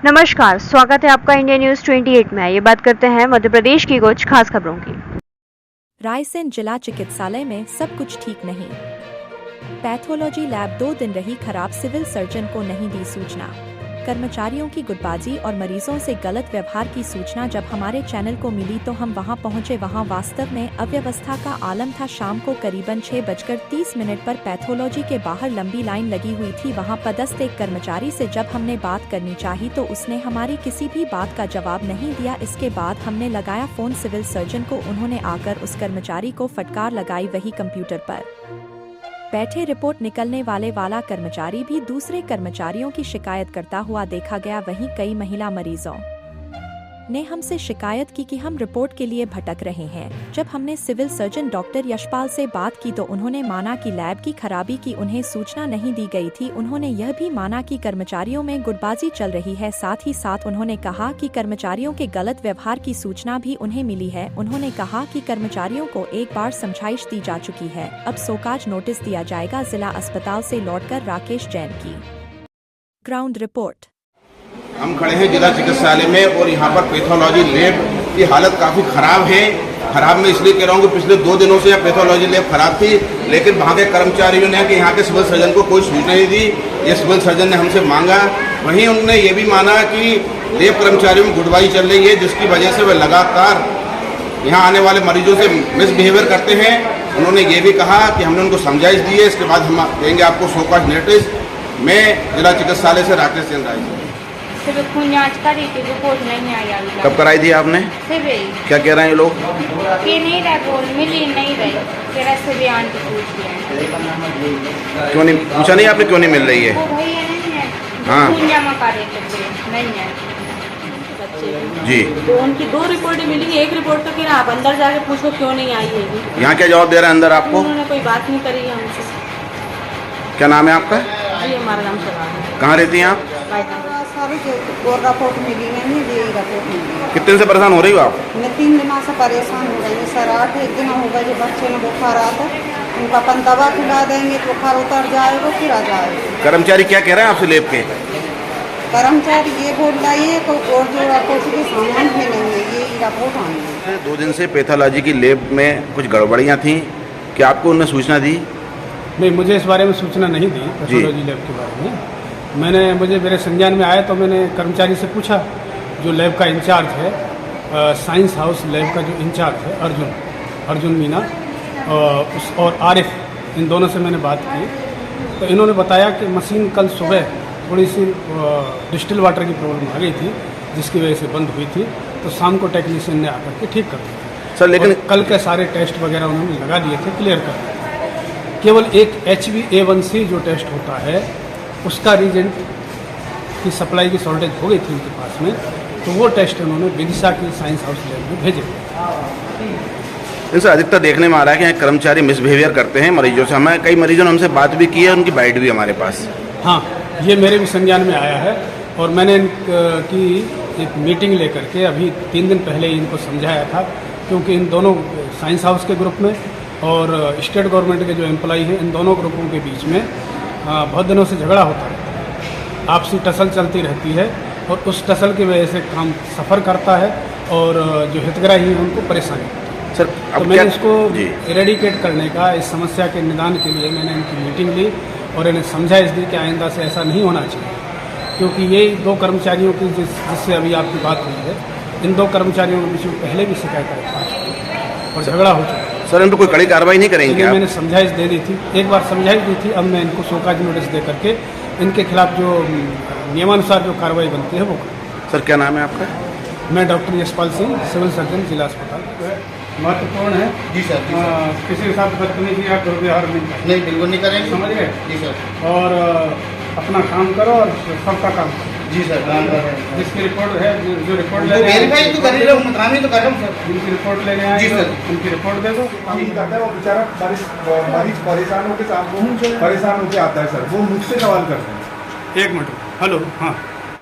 नमस्कार, स्वागत है आपका इंडिया न्यूज 28 में। ये बात करते हैं मध्य प्रदेश की कुछ खास खबरों की। रायसेन जिला चिकित्सालय में सब कुछ ठीक नहीं। पैथोलॉजी लैब 2 दिन रही खराब, सिविल सर्जन को नहीं दी सूचना। कर्मचारियों की गुटबाजी और मरीजों से गलत व्यवहार की सूचना जब हमारे चैनल को मिली तो हम वहां पहुंचे। वहां वास्तव में अव्यवस्था का आलम था। शाम को करीबन 6:30 पर पैथोलॉजी के बाहर लंबी लाइन लगी हुई थी। वहां पदस्थ एक कर्मचारी से जब हमने बात करनी चाही तो उसने हमारी किसी भी बात का जवाब नहीं दिया। इसके बाद हमने लगाया फोन सिविल सर्जन को। उन्होंने आकर उस कर्मचारी को फटकार लगाई। वही कंप्यूटर पर बैठे रिपोर्ट निकलने वाला कर्मचारी भी दूसरे कर्मचारियों की शिकायत करता हुआ देखा गया। वहीं कई महिला मरीजों ने हमसे शिकायत की कि हम रिपोर्ट के लिए भटक रहे हैं। जब हमने सिविल सर्जन डॉक्टर यशपाल से बात की तो उन्होंने माना कि लैब की खराबी की उन्हें सूचना नहीं दी गई थी। उन्होंने यह भी माना कि कर्मचारियों में गुटबाजी चल रही है। साथ ही साथ उन्होंने कहा कि कर्मचारियों के गलत व्यवहार की सूचना भी उन्हें मिली है। उन्होंने कहा कि कर्मचारियों को एक बार समझाइश दी जा चुकी है, अब शोकाज नोटिस दिया जाएगा। जिला अस्पताल से लौटकर राकेश जैन की ग्राउंड रिपोर्ट। हम खड़े हैं जिला चिकित्सालय में और यहाँ पर पैथोलॉजी लैब की हालत काफ़ी ख़राब है। ख़राब मैं इसलिए कह रहा हूँ कि पिछले 2 दिनों से यह पैथोलॉजी लैब खराब थी, लेकिन वहाँ के कर्मचारियों ने कि यहाँ के सिविल सर्जन को कोई सूचना नहीं दी। ये सिविल सर्जन ने हमसे मांगा। वहीं उन्होंने ये भी माना कि लैब कर्मचारियों में गुटबाजी चल रही है, जिसकी वजह से वे लगातार यहाँ आने वाले मरीजों से मिसबिहेवियर करते हैं। उन्होंने ये भी कहा कि हमने उनको समझाइश दी है, इसके बाद हम देंगे आपको शोकाज नोटिस। मैं जिला चिकित्सालय से राकेश जैन राय। खून जांच करी थी, रिपोर्ट नहीं आई अभी। कब कराई थी आपने? क्या कह रहे हैं ये लोग? ये नहीं रहा, मिली नहीं रही। तेरा से भी आंटी पूछ लिया। क्यों नहीं पूछा? नहीं आपने क्यों नहीं मिल रही है? वो भैया नहीं है। हाँ। खून जमा करे थे, नहीं है जी। तो उनकी 2 रिपोर्टें मिली। एक रिपोर्ट तो फिर आप अंदर जाके पूछो क्यों नहीं आई है। यहाँ क्या जवाब दे रहे हैं अंदर आपको? उन्होंने कोई बात नहीं करी है हमसे। क्या नाम है आपका? जी, हमारा नाम शबाना है। कहाँ रहती हैं आप? सारी और रिपोर्ट मिली है, नहीं दी रिपोर्ट मिली। कितने दिन से परेशान हो रही हो आप? मैं 3 दिनों से परेशान हो रही हूँ सर। 8 दिन हो गए। बच्चे में बुखार आता है, उनका अपन दवा खिला देंगे तो बुखार उतर जाएगा, फिर आ जाएगा। कर्मचारी क्या कह रहे हैं आपसे लैब के? कर्मचारी ये बोल रही है कोई और जो रिपोर्ट की सामान भी नहीं है, ये रिपोर्ट आनी है। 2 दिन से पैथोलॉजी की लैब में कुछ गड़बड़ियाँ थी, क्या आपको उन्होंने सूचना दी? नहीं, मुझे इस बारे में सूचना नहीं दी पैथोलॉजी लैब के बारे में। मुझे मेरे संज्ञान में आया तो मैंने कर्मचारी से पूछा, जो लैब का इंचार्ज है, साइंस हाउस लैब का जो इंचार्ज है अर्जुन मीना और आरिफ, इन दोनों से मैंने बात की तो इन्होंने बताया कि मशीन कल सुबह थोड़ी सी डिस्टिल वाटर की प्रॉब्लम आ गई थी, जिसकी वजह से बंद हुई थी। तो शाम को टेक्नीशियन ने आकर के ठीक कर दिया सर। लेकिन कल के सारे टेस्ट वगैरह उन्होंने लगा दिए थे, क्लियर कर दिए थे। केवल एक HbA1c जो टेस्ट होता है उसका रीजेंट की सप्लाई की शॉर्टेज हो गई थी उनके पास में, तो वो टेस्ट उन्होंने विदिशा की साइंस हाउस लैब में भेजे। इनसे अधिकतर देखने में आ रहा है कि कर्मचारी मिसबिहेवियर करते हैं मरीजों से। हमें कई मरीजों ने हमसे बात भी की है, उनकी बाइट भी हमारे पास। हाँ, ये मेरे भी संज्ञान में आया है और मैंने इनकी एक मीटिंग लेकर के अभी 3 दिन पहले ही इनको समझाया था, क्योंकि इन दोनों साइंस हाउस के ग्रुप में और स्टेट गवर्नमेंट के जो एम्प्लॉई हैं, इन दोनों ग्रुपों के बीच में बहुत दिनों से झगड़ा होता रहता है, आपसी टसल चलती रहती है और उस टसल की वजह से काम सफ़र करता है और जो हितग्राही हैं उनको परेशानी होती है। सर तो मैंने इसको इरेडिकेट करने का, इस समस्या के निदान के लिए मैंने इनकी मीटिंग ली और इन्हें समझाइश दी कि आइंदा से ऐसा नहीं होना चाहिए, क्योंकि ये 2 कर्मचारियों की जिससे अभी आपकी बात हुई है, इन 2 कर्मचारियों के बीच में पहले भी शिकायत आई और झगड़ा हो चुका है। सर इन पर कोई कड़ी कार्रवाई नहीं करेंगे? मैंने समझाइश दे दी थी, एक बार समझाइश दी थी। अब मैं इनको शोकाज नोटिस दे करके इनके खिलाफ जो नियमानुसार जो कार्रवाई बनती है वो करूँ। सर क्या नाम है आपका? मैं doctor Yashpal Singh, civil surgeon, जिला अस्पताल। महत्वपूर्ण है जी सर। किसी के साथ बदतमीजी या दुर्व्यवहार नहीं, बिल्कुल नहीं करेंगे, समझ गए जी सर। और अपना काम करो और सबका काम करो जी सर। काम कर रहे हैं, जिसकी रिपोर्ट है, जो रिपोर्ट ले वेरीफाई तो कर रहे हो, मुतरामी तो कर रहा हूं सर। जिनकी रिपोर्ट लेने आए जी सर, उनकी रिपोर्ट दे दो। ठीक करता है वो बेचारा, मरीज परेशान होकर आता है सर, वो मुझसे सवाल करते हैं। 1 मिनट, हेलो, हाँ।